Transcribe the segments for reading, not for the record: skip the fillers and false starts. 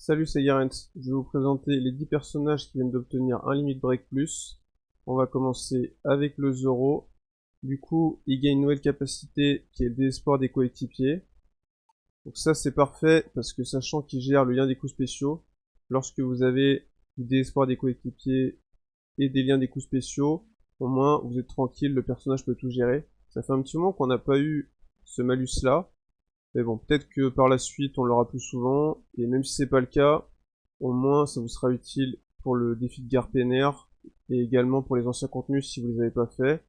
Salut, c'est Garant. Je vais vous présenter les 10 personnages qui viennent d'obtenir un Limit Break Plus. On va commencer avec le Zoro. Du coup, il gagne une nouvelle capacité qui est le désespoir des coéquipiers. Donc ça, c'est parfait parce que sachant qu'il gère le lien des coups spéciaux, lorsque vous avez du désespoir des coéquipiers et des liens des coups spéciaux, au moins vous êtes tranquille, le personnage peut tout gérer. Ça fait un petit moment qu'on n'a pas eu ce malus là. Mais bon, peut-être que par la suite, on l'aura plus souvent. Et même si c'est pas le cas, au moins, ça vous sera utile pour le défi de Garpener et également pour les anciens contenus si vous les avez pas fait.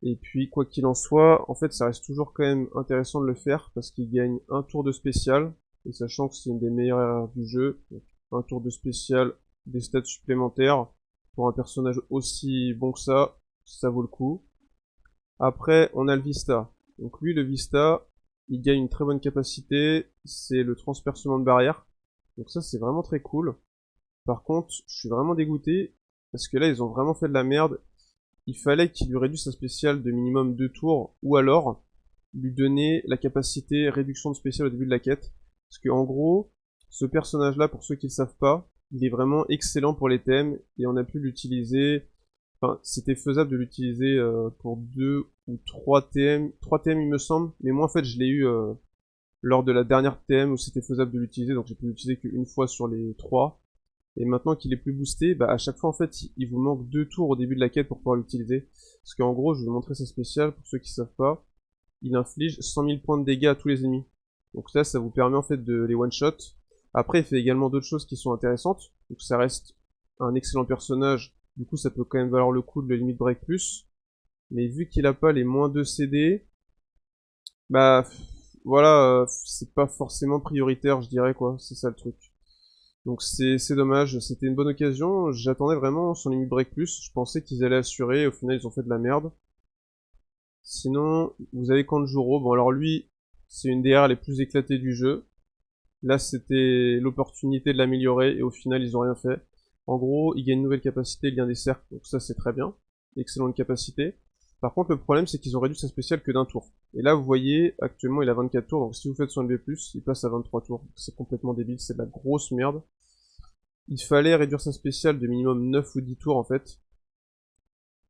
Et puis, quoi qu'il en soit, en fait, ça reste toujours quand même intéressant de le faire parce qu'il gagne un tour de spécial. Et sachant que c'est une des meilleures erreurs du jeu, donc un tour de spécial, des stats supplémentaires, pour un personnage aussi bon que ça vaut le coup. Après, on a le Vista. Donc lui, le Vista, il gagne une très bonne capacité, c'est le transpercement de barrière. Donc ça, c'est vraiment très cool. Par contre, je suis vraiment dégoûté, parce que là, ils ont vraiment fait de la merde. Il fallait qu'il lui réduise sa spéciale de minimum 2 tours, ou alors lui donner la capacité réduction de spéciale au début de la quête. Parce que en gros, ce personnage-là, pour ceux qui ne le savent pas, il est vraiment excellent pour les thèmes, et on a pu l'utiliser. Enfin, c'était faisable de l'utiliser pour 2 ou 3 TM. 3 TM, il me semble, mais moi en fait, je l'ai eu lors de la dernière TM où c'était faisable de l'utiliser, donc j'ai pu l'utiliser qu'une fois sur les 3. Et maintenant qu'il est plus boosté, bah à chaque fois en fait, il vous manque 2 tours au début de la quête pour pouvoir l'utiliser. Parce qu'en gros, je vais vous montrer sa spéciale pour ceux qui savent pas. Il inflige 100 000 points de dégâts à tous les ennemis. Donc ça vous permet en fait de les one-shot. Après, il fait également d'autres choses qui sont intéressantes. Donc ça reste un excellent personnage. Du coup, ça peut quand même valoir le coup de le limit break plus. Mais vu qu'il a pas les moins 2 CD, bah voilà, c'est pas forcément prioritaire, je dirais quoi. C'est ça le truc. Donc c'est dommage, c'était une bonne occasion, j'attendais vraiment son limit break plus, je pensais qu'ils allaient assurer, au final ils ont fait de la merde. Sinon, vous avez Kanjuro, bon alors lui, c'est une DR les plus éclatées du jeu. Là c'était l'opportunité de l'améliorer et au final ils ont rien fait. En gros, il gagne une nouvelle capacité, lien des cercles, donc ça c'est très bien. Excellente capacité. Par contre le problème c'est qu'ils ont réduit sa spéciale que d'un tour. Et là vous voyez, actuellement il a 24 tours, donc si vous faites son LB+, il passe à 23 tours. C'est complètement débile, c'est de la grosse merde. Il fallait réduire sa spéciale de minimum 9 ou 10 tours en fait.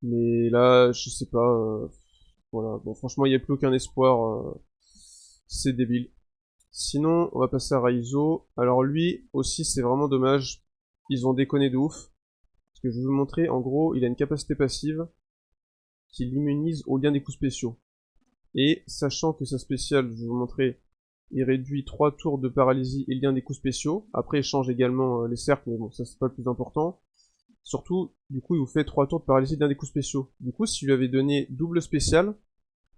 Mais là, je sais pas. Voilà. Bon, franchement, il n'y a plus aucun espoir. C'est débile. Sinon, on va passer à Raizo. Alors lui aussi, c'est vraiment dommage. Ils ont déconné de ouf. Parce que je vais vous montrer, en gros, il a une capacité passive qui l'immunise aux liens des coups spéciaux. Et sachant que sa spéciale, je vais vous montrer, il réduit 3 tours de paralysie et lien des coups spéciaux. Après, il change également les cercles, mais bon, ça c'est pas le plus important. Surtout, du coup, il vous fait 3 tours de paralysie d'un des coups spéciaux. Du coup, si lui avait donné double spécial,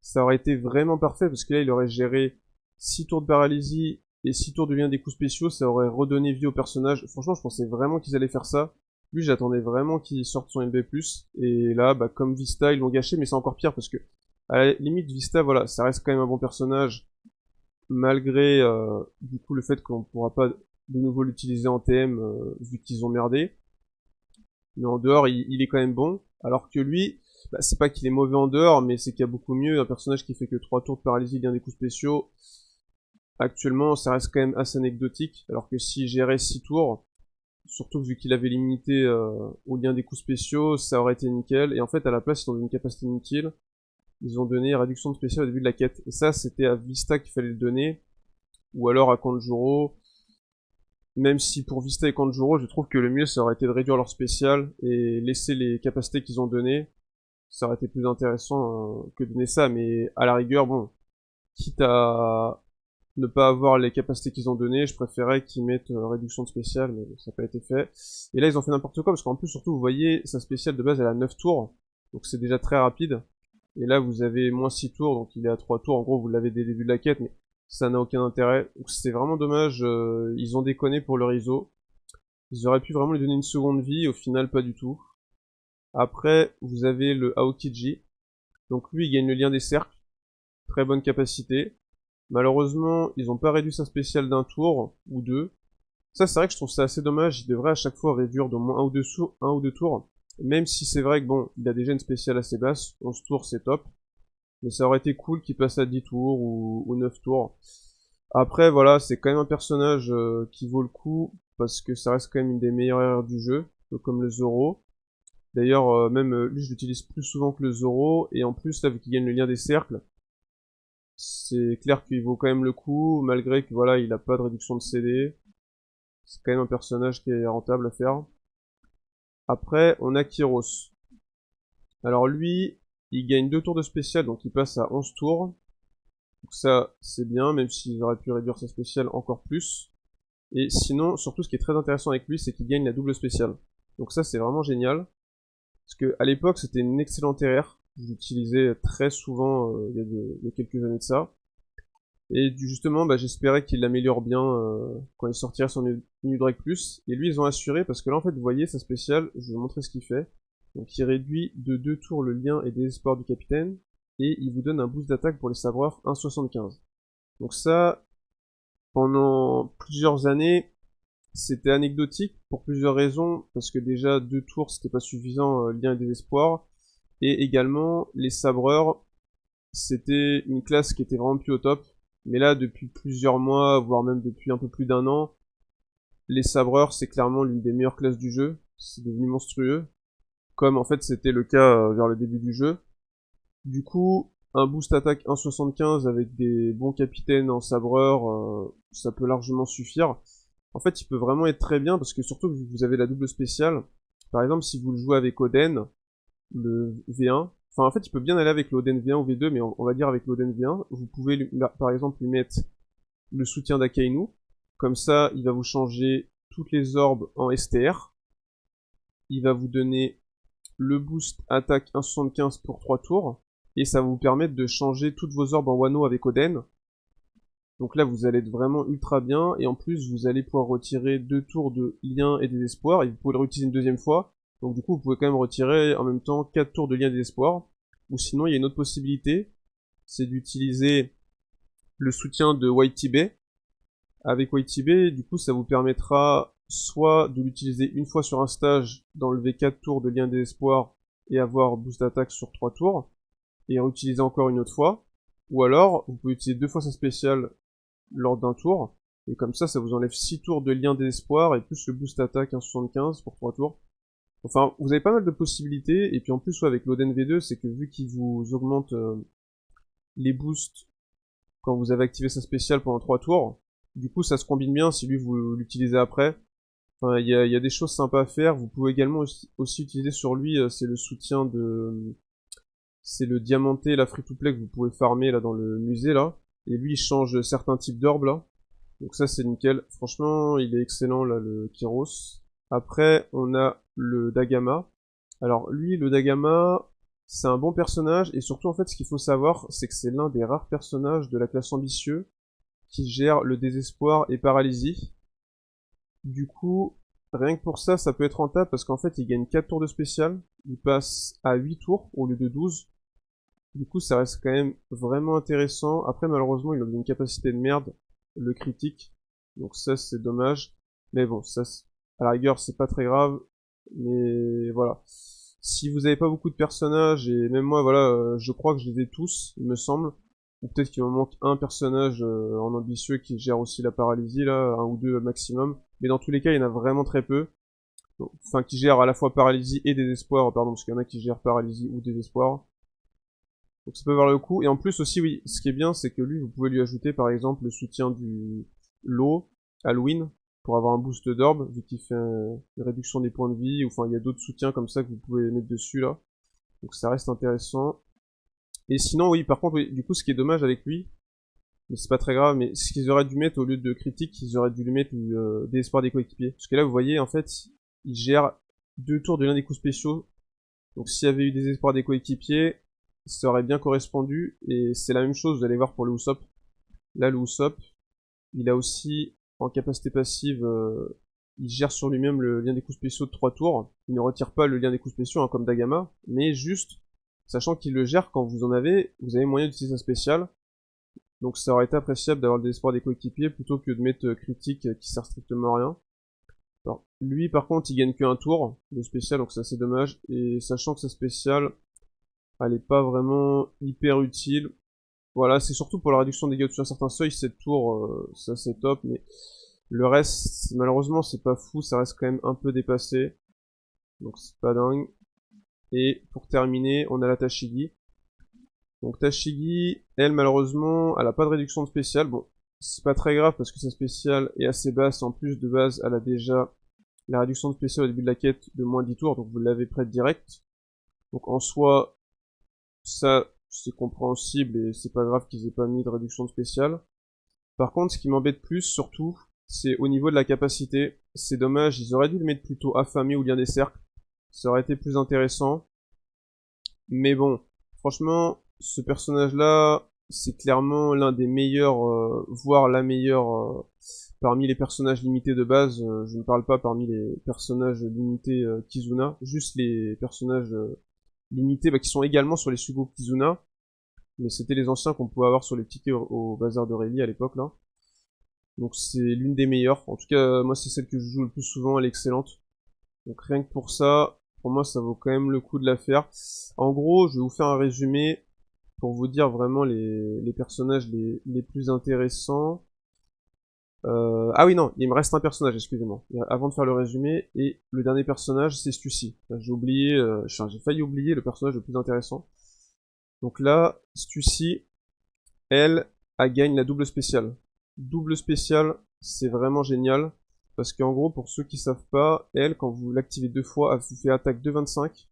ça aurait été vraiment parfait, parce que là, il aurait géré 6 tours de paralysie et 6 tours de lien des coups spéciaux, ça aurait redonné vie au personnage. Franchement, je pensais vraiment qu'ils allaient faire ça. Lui, j'attendais vraiment qu'il sorte son LB+, et là, bah, comme Vista, ils l'ont gâché, mais c'est encore pire, parce que, à la limite, Vista, voilà, ça reste quand même un bon personnage, malgré, du coup, le fait qu'on pourra pas de nouveau l'utiliser en TM, vu qu'ils ont merdé. Mais en dehors, il est quand même bon. Alors que lui, bah, c'est pas qu'il est mauvais en dehors, mais c'est qu'il y a beaucoup mieux. Un personnage qui fait que 3 tours de paralysie bien des coups spéciaux, actuellement, ça reste quand même assez anecdotique. Alors que s'il gérait 6 tours, surtout vu qu'il avait l'immunité au lien des coups spéciaux, ça aurait été nickel. Et en fait, à la place, ils ont donné une capacité inutile. Ils ont donné réduction de spécial au début de la quête. Et ça, c'était à Vista qu'il fallait le donner. Ou alors à Kanjuro. Même si pour Vista et Kanjuro, je trouve que le mieux, ça aurait été de réduire leur spécial et laisser les capacités qu'ils ont données. Ça aurait été plus intéressant que de donner ça, mais à la rigueur, bon, quitte à ne pas avoir les capacités qu'ils ont données, je préférais qu'ils mettent réduction de spécial, mais bon, ça n'a pas été fait. Et là, ils ont fait n'importe quoi, parce qu'en plus, surtout, vous voyez, sa spéciale de base, elle a 9 tours, donc c'est déjà très rapide. Et là, vous avez moins 6 tours, donc il est à 3 tours, en gros, vous l'avez dès le début de la quête, mais ça n'a aucun intérêt. Donc c'est vraiment dommage, ils ont déconné pour le réseau. Ils auraient pu vraiment lui donner une seconde vie, au final, pas du tout. Après, vous avez le Aokiji. Donc lui, il gagne le lien des cercles. Très bonne capacité. Malheureusement, ils ont pas réduit sa spéciale d'un tour, ou deux. Ça, c'est vrai que je trouve ça assez dommage. Il devrait à chaque fois réduire d'au moins un ou deux tours. Même si c'est vrai que bon, il a déjà une spéciale assez basse. 11 tours, c'est top. Mais ça aurait été cool qu'il passe à 10 tours ou 9 tours. Après, voilà, c'est quand même un personnage qui vaut le coup, parce que ça reste quand même une des meilleures erreurs du jeu, comme le Zoro. D'ailleurs, même lui, je l'utilise plus souvent que le Zoro, et en plus, là, vu qu'il gagne le lien des cercles, c'est clair qu'il vaut quand même le coup, malgré que, voilà, il a pas de réduction de CD. C'est quand même un personnage qui est rentable à faire. Après, on a Kyros. Alors lui, il gagne 2 tours de spécial, donc il passe à 11 tours. Donc ça, c'est bien, même s'il aurait pu réduire sa spéciale encore plus. Et sinon, surtout, ce qui est très intéressant avec lui, c'est qu'il gagne la double spéciale. Donc ça, c'est vraiment génial. Parce que à l'époque, c'était une excellente RR. J'utilisais très souvent il y a quelques années de ça. Et justement, bah, j'espérais qu'il l'améliore bien quand il sortira son New Drake Plus. Et lui, ils ont assuré, parce que là, en fait, vous voyez, sa spéciale, je vais vous montrer ce qu'il fait. Donc, il réduit de 2 tours le lien et désespoir du capitaine. Et il vous donne un boost d'attaque pour les sabreurs 1,75. Donc ça, pendant plusieurs années, c'était anecdotique pour plusieurs raisons. Parce que déjà, 2 tours, c'était pas suffisant, lien et désespoir. Et également, les sabreurs, c'était une classe qui était vraiment plus au top. Mais là, depuis plusieurs mois, voire même depuis un peu plus d'un an, les sabreurs, c'est clairement l'une des meilleures classes du jeu. C'est devenu monstrueux. Comme en fait c'était le cas vers le début du jeu. Du coup, un boost attaque 1,75 avec des bons capitaines en sabreur, ça peut largement suffire. En fait, il peut vraiment être très bien parce que surtout que vous avez la double spéciale. Par exemple, si vous le jouez avec Oden, le V1, enfin en fait, il peut bien aller avec l'Oden V1 ou V2, mais on va dire avec l'Oden V1, vous pouvez par exemple lui mettre le soutien d'Akainu. Comme ça, il va vous changer toutes les orbes en STR. Il va vous donner le boost attaque 1,75 pour 3 tours. Et ça va vous permettre de changer toutes vos orbes en Wano avec Oden. Donc là, vous allez être vraiment ultra bien. Et en plus, vous allez pouvoir retirer 2 tours de lien et désespoir. Et vous pouvez le réutiliser une deuxième fois. Donc du coup, vous pouvez quand même retirer en même temps 4 tours de lien et désespoir. Ou sinon, il y a une autre possibilité. C'est d'utiliser le soutien de YTB. Avec YTB, du coup, ça vous permettra soit de l'utiliser une fois sur un stage dans le V4 tour de lien désespoir et avoir boost d'attaque sur 3 tours, et réutiliser encore une autre fois, ou alors vous pouvez utiliser 2 fois sa spéciale lors d'un tour, et comme ça vous enlève 6 tours de lien désespoir et plus le boost attaque 1,75 pour 3 tours. Enfin, vous avez pas mal de possibilités, et puis en plus avec l'Oden V2, c'est que vu qu'il vous augmente les boosts quand vous avez activé sa spéciale pendant 3 tours, du coup ça se combine bien si lui vous l'utilisez après. Enfin, il y a des choses sympas à faire. Vous pouvez également aussi utiliser sur lui, c'est le soutien de... C'est le diamanté, la free-to-play que vous pouvez farmer là dans le musée là. Et lui il change certains types d'orbes là. Donc ça c'est nickel. Franchement il est excellent là le Kyros. Après on a le Dagama. Alors lui le Dagama c'est un bon personnage et surtout en fait ce qu'il faut savoir c'est que c'est l'un des rares personnages de la classe ambitieux qui gère le désespoir et paralysie. Du coup, rien que pour ça, ça peut être rentable parce qu'en fait, il gagne 4 tours de spécial. Il passe à 8 tours au lieu de 12. Du coup, ça reste quand même vraiment intéressant. Après, malheureusement, il a une capacité de merde, le critique. Donc ça, c'est dommage. Mais bon, ça, à la rigueur, c'est pas très grave. Mais voilà. Si vous avez pas beaucoup de personnages, et même moi, voilà, je crois que je les ai tous, il me semble. Ou peut-être qu'il me manque un personnage en ambitieux qui gère aussi la paralysie, là, un ou deux maximum. Mais dans tous les cas, il y en a vraiment très peu. Enfin, qui gère à la fois paralysie et désespoir, pardon, parce qu'il y en a qui gèrent paralysie ou désespoir. Donc ça peut avoir le coup. Et en plus aussi, oui, ce qui est bien, c'est que lui, vous pouvez lui ajouter par exemple le soutien du lot, Halloween, pour avoir un boost d'orbe, vu qu'il fait une réduction des points de vie, ou enfin il y a d'autres soutiens comme ça que vous pouvez mettre dessus là. Donc ça reste intéressant. Et sinon, oui, par contre, oui, du coup, ce qui est dommage avec lui, mais c'est pas très grave, mais ce qu'ils auraient dû mettre au lieu de critique, ils auraient dû lui mettre désespoir des coéquipiers. Parce que là, vous voyez, en fait, il gère 2 tours de l'un des coups spéciaux. Donc s'il y avait eu désespoir des coéquipiers, ça aurait bien correspondu. Et c'est la même chose, vous allez voir pour le Usopp. Là, le Usopp, il a aussi, en capacité passive, il gère sur lui-même le lien des coups spéciaux de 3 tours. Il ne retire pas le lien des coups spéciaux, hein, comme Dagama, mais juste, sachant qu'il le gère quand vous en avez, vous avez moyen d'utiliser un spécial. Donc ça aurait été appréciable d'avoir le désespoir des coéquipiers plutôt que de mettre critique qui sert strictement à rien. Alors, lui par contre il gagne qu'un tour de spécial donc c'est assez dommage. Et sachant que sa spéciale elle est pas vraiment hyper utile. Voilà, c'est surtout pour la réduction des dégâts au-dessus d'un certain seuil, cette tour, ça c'est top, mais le reste, malheureusement, c'est pas fou, ça reste quand même un peu dépassé. Donc c'est pas dingue. Et pour terminer, on a la Tashigi. Donc Tashigi, elle, malheureusement, elle a pas de réduction de spécial. Bon, c'est pas très grave parce que sa spéciale est assez basse. En plus, de base, elle a déjà la réduction de spécial au début de la quête de moins 10 tours, donc vous l'avez prête direct. Donc en soi, ça, c'est compréhensible et c'est pas grave qu'ils aient pas mis de réduction de spécial. Par contre, ce qui m'embête plus, surtout, c'est au niveau de la capacité. C'est dommage, ils auraient dû le mettre plutôt affamé ou lien des cercles. Ça aurait été plus intéressant. Mais bon, franchement, ce personnage-là, c'est clairement l'un des meilleurs, voire la meilleure parmi les personnages limités de base. Je ne parle pas parmi les personnages limités Kizuna, juste les personnages limités qui sont également sur les Sugo Kizuna. Mais c'était les anciens qu'on pouvait avoir sur les tickets au bazar de Rayleigh à l'époque là. Donc c'est l'une des meilleures. En tout cas, moi c'est celle que je joue le plus souvent, elle est excellente. Donc rien que pour ça, pour moi ça vaut quand même le coup de la faire. En gros, je vais vous faire un résumé pour vous dire vraiment les personnages les plus intéressants. Ah oui non, il me reste un personnage, excusez-moi. Avant de faire le résumé, et le dernier personnage c'est Stussy. J'ai oublié, j'ai failli oublier le personnage le plus intéressant. Donc là, Stussy, elle gagne la double spéciale. Double spéciale, c'est vraiment génial. Parce qu'en gros, pour ceux qui savent pas, elle, quand vous l'activez 2 fois, elle vous fait attaque de 25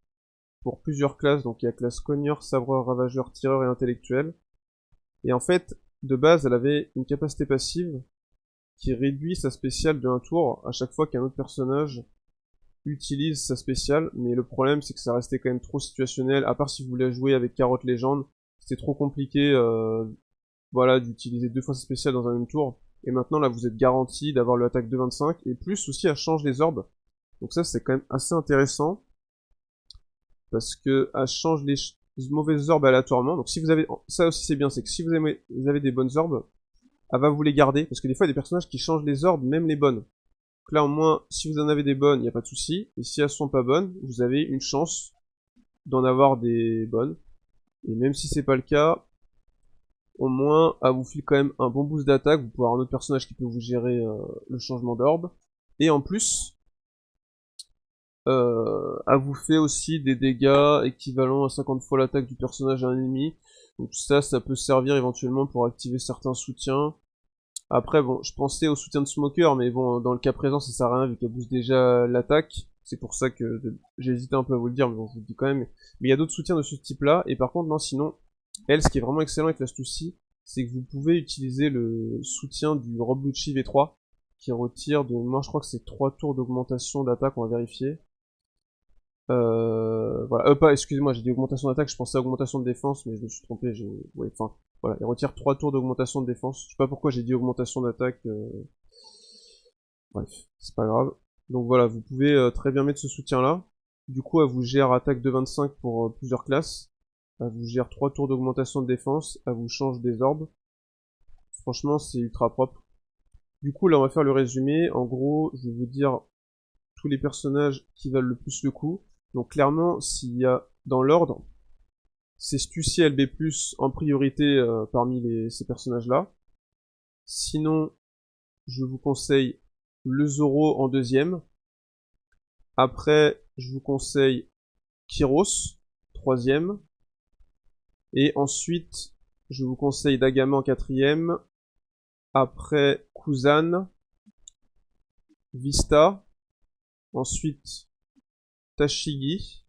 pour plusieurs classes. Donc il y a classe cogneur, sabreur, ravageur, tireur et intellectuel. Et en fait, de base, elle avait une capacité passive qui réduit sa spéciale de 1 tour à chaque fois qu'un autre personnage utilise sa spéciale. Mais le problème, c'est que ça restait quand même trop situationnel. À part si vous voulez jouer avec Carotte Légende, c'était trop compliqué voilà, d'utiliser 2 fois sa spéciale dans un même tour. Et maintenant, là, vous êtes garanti d'avoir l'attaque de 25. Et plus aussi, elle change les orbes. Donc ça, c'est quand même assez intéressant. Parce que elle change les mauvaises orbes aléatoirement. Donc si vous avez... Ça aussi, c'est bien, c'est que si vous avez des bonnes orbes, elle va vous les garder. Parce que des fois, il y a des personnages qui changent les orbes, même les bonnes. Donc là, au moins, si vous en avez des bonnes, il n'y a pas de souci. Et si elles sont pas bonnes, vous avez une chance d'en avoir des bonnes. Et même si c'est pas le cas, au moins, elle vous file quand même un bon boost d'attaque. Vous pouvez avoir un autre personnage qui peut vous gérer le changement d'orbe. Et en plus, elle vous fait aussi des dégâts équivalents à 50 fois l'attaque du personnage à un ennemi. Donc ça peut servir éventuellement pour activer certains soutiens. Après, bon, je pensais au soutien de Smoker, mais bon, dans le cas présent, ça sert à rien vu qu'elle booste déjà l'attaque. C'est pour ça que j'ai hésité un peu à vous le dire, mais bon, je vous le dis quand même. Mais il y a d'autres soutiens de ce type-là, et par contre, non, sinon, elle, ce qui est vraiment excellent avec la Stussy, c'est que vous pouvez utiliser le soutien du Robluchi V3, qui retire de, moi je crois que c'est 3 tours d'augmentation d'attaque, on va vérifier. Voilà, pas, excusez-moi, j'ai dit augmentation d'attaque, je pensais à augmentation de défense, mais je me suis trompé, ouais, enfin, voilà, il retire 3 tours d'augmentation de défense. Je sais pas pourquoi j'ai dit augmentation d'attaque, bref, c'est pas grave. Donc voilà, vous pouvez très bien mettre ce soutien-là. Du coup, elle vous gère attaque de 25 pour plusieurs classes. Elle vous gère 3 tours d'augmentation de défense, elle vous change des orbes. Franchement, c'est ultra propre. Du coup, là, on va faire le résumé. En gros, je vais vous dire tous les personnages qui valent le plus le coup. Donc clairement, s'il y a dans l'ordre, c'est Stussy LB+, en priorité parmi ces personnages-là. Sinon, je vous conseille le Zoro en deuxième. Après, je vous conseille Kyros, troisième. Et ensuite, je vous conseille Dagama en quatrième. Après, Kuzan, Vista. Ensuite, Tashigi.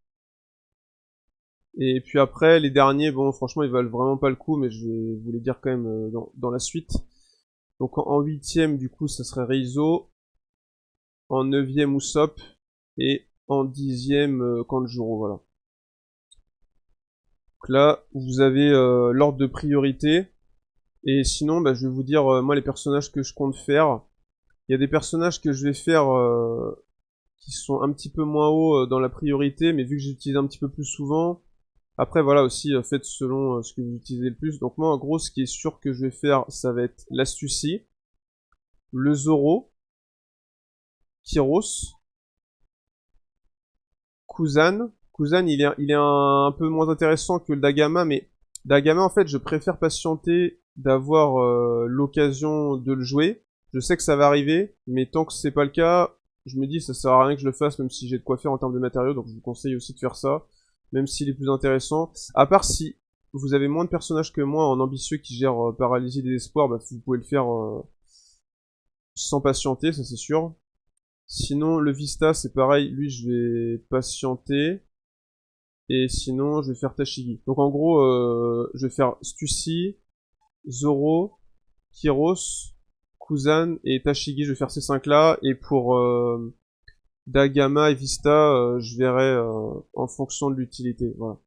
Et puis après, les derniers, bon, franchement, ils valent vraiment pas le coup, mais je vais vous les dire quand même dans la suite. Donc en huitième, du coup, ça serait Reizo. En neuvième, Usopp. Et en dixième, Kanjuro, voilà. Donc là, vous avez l'ordre de priorité. Et sinon, bah, je vais vous dire, moi, les personnages que je compte faire. Il y a des personnages que je vais faire qui sont un petit peu moins hauts dans la priorité, mais vu que j'utilise un petit peu plus souvent, après voilà aussi faites selon ce que vous utilisez le plus. Donc moi en gros ce qui est sûr que je vais faire ça va être l'Astucie, le Zoro, Kyros, Kuzan. Kuzan il est un peu moins intéressant que le Dagama mais Dagama, en fait, je préfère patienter d'avoir l'occasion de le jouer. Je sais que ça va arriver, mais tant que c'est pas le cas, je me dis ça sert à rien que je le fasse, même si j'ai de quoi faire en termes de matériaux, donc je vous conseille aussi de faire ça, même s'il est plus intéressant. À part si vous avez moins de personnages que moi en ambitieux qui gèrent Paralysie des Espoirs, bah, vous pouvez le faire sans patienter, ça c'est sûr. Sinon, le Vista, c'est pareil, lui je vais patienter. Et sinon, je vais faire Tashigi. Donc en gros, je vais faire Stussy, Zoro, Kyros, Kuzan et Tashigi. Je vais faire ces 5 là. Et pour Dagama et Vista, je verrai en fonction de l'utilité. Voilà.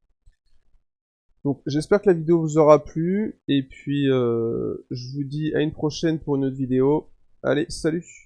Donc j'espère que la vidéo vous aura plu. Et puis je vous dis à une prochaine pour une autre vidéo. Allez, salut!